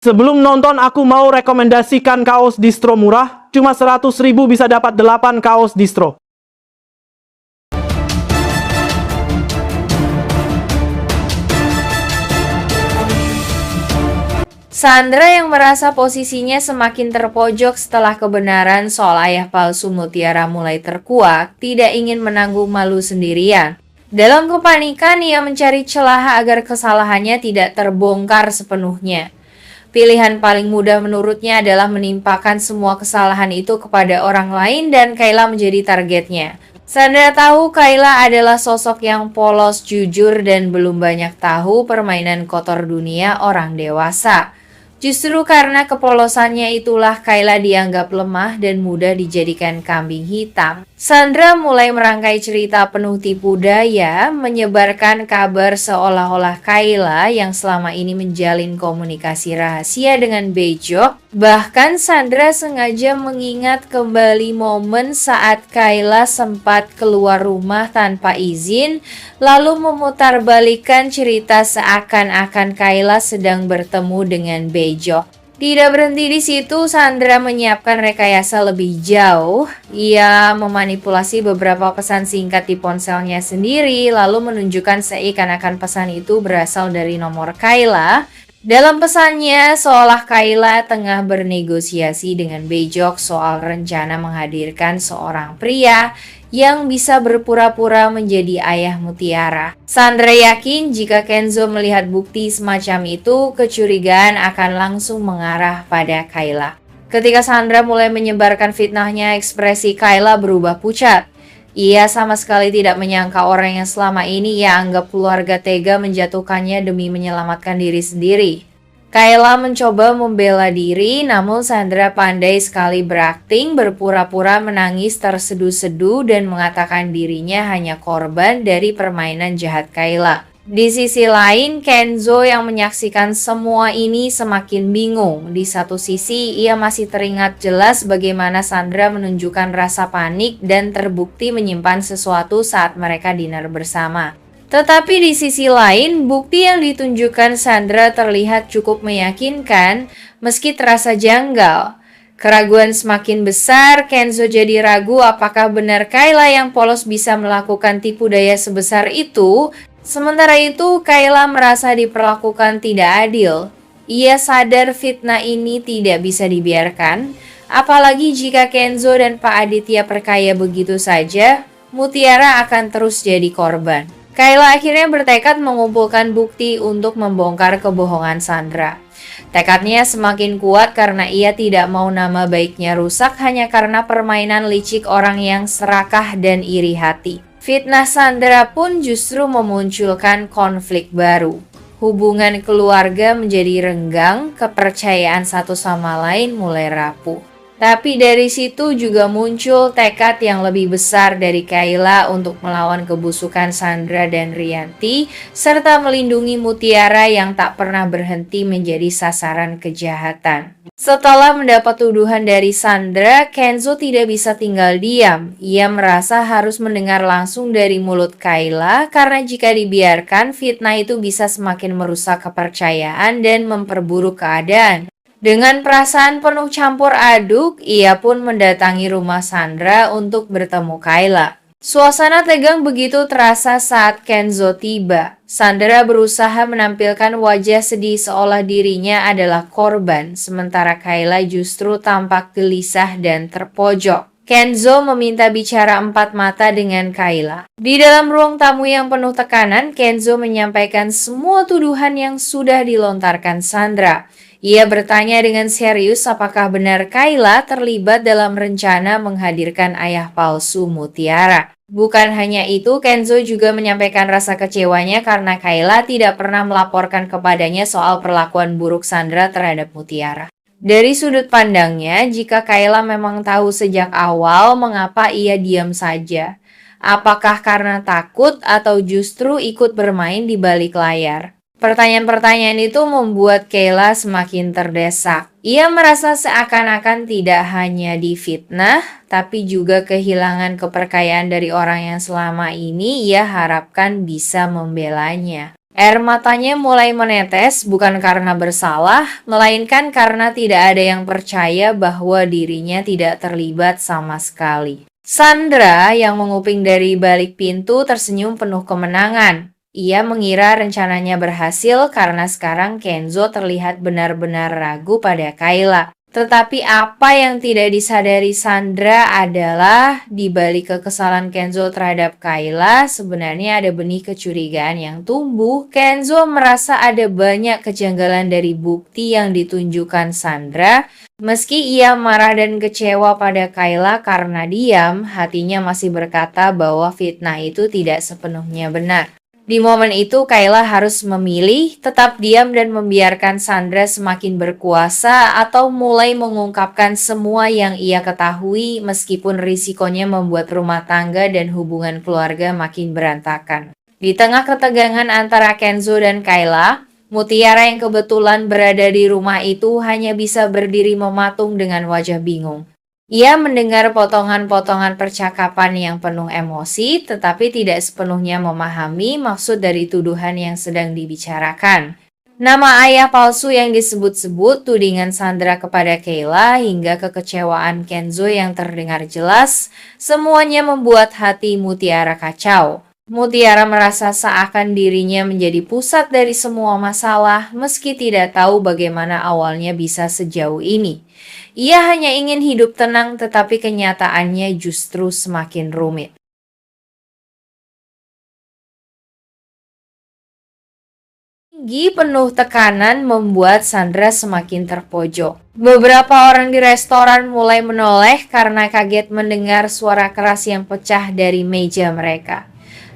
Sebelum nonton aku mau rekomendasikan kaos distro murah, cuma 100.000 bisa dapat 8 kaos distro. Sandra yang merasa posisinya semakin terpojok setelah kebenaran soal ayah palsu Mutiara mulai terkuak, tidak ingin menanggung malu sendirian. Dalam kepanikan, ia mencari celah agar kesalahannya tidak terbongkar sepenuhnya. Pilihan paling mudah menurutnya adalah menimpakan semua kesalahan itu kepada orang lain dan Kayla menjadi targetnya. Sandra tahu Kayla adalah sosok yang polos, jujur, dan belum banyak tahu permainan kotor dunia orang dewasa. Justru karena kepolosannya itulah Kayla dianggap lemah dan mudah dijadikan kambing hitam. Sandra mulai merangkai cerita penuh tipu daya, menyebarkan kabar seolah-olah Kayla yang selama ini menjalin komunikasi rahasia dengan Bejo. Bahkan Sandra sengaja mengingat kembali momen saat Kayla sempat keluar rumah tanpa izin, lalu memutarbalikkan cerita seakan-akan Kayla sedang bertemu dengan Bejo. Tidak berhenti di situ, Sandra menyiapkan rekayasa lebih jauh. Ia memanipulasi beberapa pesan singkat di ponselnya sendiri, lalu menunjukkan seakan-akan pesan itu berasal dari nomor Kayla. Dalam pesannya, seolah Kayla tengah bernegosiasi dengan Bejok soal rencana menghadirkan seorang pria yang bisa berpura-pura menjadi ayah Mutiara. Sandra yakin jika Kenzo melihat bukti semacam itu, kecurigaan akan langsung mengarah pada Kayla. Ketika Sandra mulai menyebarkan fitnahnya, ekspresi Kayla berubah pucat. Ia sama sekali tidak menyangka orang yang selama ini ia anggap keluarga tega menjatuhkannya demi menyelamatkan diri sendiri. Kayla mencoba membela diri, namun Sandra pandai sekali berakting, berpura-pura menangis terseduh-seduh dan mengatakan dirinya hanya korban dari permainan jahat Kayla. Di sisi lain, Kenzo yang menyaksikan semua ini semakin bingung. Di satu sisi, ia masih teringat jelas bagaimana Sandra menunjukkan rasa panik dan terbukti menyimpan sesuatu saat mereka dinner bersama. Tetapi di sisi lain, bukti yang ditunjukkan Sandra terlihat cukup meyakinkan meski terasa janggal. Keraguan semakin besar, Kenzo jadi ragu apakah benar Kayla yang polos bisa melakukan tipu daya sebesar itu. Sementara itu, Kayla merasa diperlakukan tidak adil. Ia sadar fitnah ini tidak bisa dibiarkan, apalagi jika Kenzo dan Pak Aditya perkaya begitu saja, Mutiara akan terus jadi korban. Kayla akhirnya bertekad mengumpulkan bukti untuk membongkar kebohongan Sandra. Tekadnya semakin kuat karena ia tidak mau nama baiknya rusak hanya karena permainan licik orang yang serakah dan iri hati. Fitnah Sandra pun justru memunculkan konflik baru. Hubungan keluarga menjadi renggang, kepercayaan satu sama lain mulai rapuh. Tapi dari situ juga muncul tekad yang lebih besar dari Kayla untuk melawan kebusukan Sandra dan Rianti, serta melindungi Mutiara yang tak pernah berhenti menjadi sasaran kejahatan. Setelah mendapat tuduhan dari Sandra, Kenzo tidak bisa tinggal diam. Ia merasa harus mendengar langsung dari mulut Kayla, karena jika dibiarkan, fitnah itu bisa semakin merusak kepercayaan dan memperburuk keadaan. Dengan perasaan penuh campur aduk, ia pun mendatangi rumah Sandra untuk bertemu Kayla. Suasana tegang begitu terasa saat Kenzo tiba. Sandra berusaha menampilkan wajah sedih seolah dirinya adalah korban, sementara Kayla justru tampak gelisah dan terpojok. Kenzo meminta bicara empat mata dengan Kayla. Di dalam ruang tamu yang penuh tekanan, Kenzo menyampaikan semua tuduhan yang sudah dilontarkan Sandra. Ia bertanya dengan serius apakah benar Kayla terlibat dalam rencana menghadirkan ayah palsu Mutiara. Bukan hanya itu, Kenzo juga menyampaikan rasa kecewanya karena Kayla tidak pernah melaporkan kepadanya soal perlakuan buruk Sandra terhadap Mutiara. Dari sudut pandangnya, jika Kayla memang tahu sejak awal, mengapa ia diam saja? Apakah karena takut atau justru ikut bermain di balik layar? Pertanyaan-pertanyaan itu membuat Kayla semakin terdesak. Ia merasa seakan-akan tidak hanya difitnah, tapi juga kehilangan kepercayaan dari orang yang selama ini ia harapkan bisa membelanya. Air matanya mulai menetes bukan karena bersalah, melainkan karena tidak ada yang percaya bahwa dirinya tidak terlibat sama sekali. Sandra yang menguping dari balik pintu tersenyum penuh kemenangan. Ia mengira rencananya berhasil karena sekarang Kenzo terlihat benar-benar ragu pada Kayla. Tetapi apa yang tidak disadari Sandra adalah di balik kekesalan Kenzo terhadap Kayla, sebenarnya ada benih kecurigaan yang tumbuh. Kenzo merasa ada banyak kejanggalan dari bukti yang ditunjukkan Sandra. Meski ia marah dan kecewa pada Kayla karena diam, hatinya masih berkata bahwa fitnah itu tidak sepenuhnya benar. Di momen itu, Kayla harus memilih tetap diam dan membiarkan Sandra semakin berkuasa atau mulai mengungkapkan semua yang ia ketahui meskipun risikonya membuat rumah tangga dan hubungan keluarga makin berantakan. Di tengah ketegangan antara Kenzo dan Kayla, Mutiara yang kebetulan berada di rumah itu hanya bisa berdiri mematung dengan wajah bingung. Ia mendengar potongan-potongan percakapan yang penuh emosi, tetapi tidak sepenuhnya memahami maksud dari tuduhan yang sedang dibicarakan. Nama ayah palsu yang disebut-sebut, tudingan Sandra kepada Kayla, hingga kekecewaan Kenzo yang terdengar jelas, semuanya membuat hati Mutiara kacau. Mutiara merasa seakan dirinya menjadi pusat dari semua masalah, meski tidak tahu bagaimana awalnya bisa sejauh ini. Ia hanya ingin hidup tenang, tetapi kenyataannya justru semakin rumit. Tinggi penuh tekanan membuat Sandra semakin terpojok. Beberapa orang di restoran mulai menoleh karena kaget mendengar suara keras yang pecah dari meja mereka.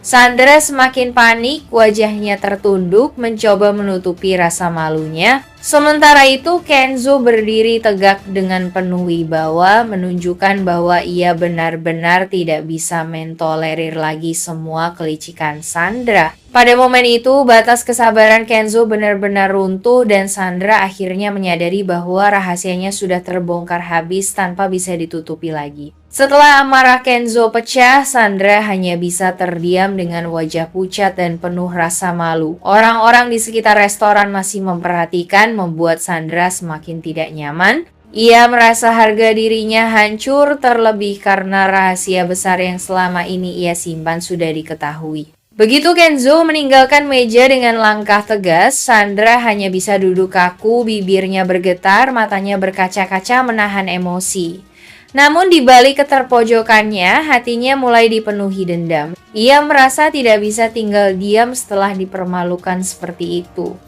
Sandra semakin panik, wajahnya tertunduk, mencoba menutupi rasa malunya. Sementara itu, Kenzo berdiri tegak dengan penuh wibawa, menunjukkan bahwa ia benar-benar tidak bisa mentolerir lagi semua kelicikan Sandra. Pada momen itu, batas kesabaran Kenzo benar-benar runtuh dan Sandra akhirnya menyadari bahwa rahasianya sudah terbongkar habis tanpa bisa ditutupi lagi. Setelah amarah Kenzo pecah, Sandra hanya bisa terdiam dengan wajah pucat dan penuh rasa malu. Orang-orang di sekitar restoran masih memperhatikan, membuat Sandra semakin tidak nyaman. Ia merasa harga dirinya hancur, terlebih karena rahasia besar yang selama ini ia simpan sudah diketahui. Begitu Kenzo meninggalkan meja dengan langkah tegas, Sandra hanya bisa duduk kaku, bibirnya bergetar, matanya berkaca-kaca menahan emosi. Namun di balik keterpojokannya, hatinya mulai dipenuhi dendam. Ia merasa tidak bisa tinggal diam setelah dipermalukan seperti itu.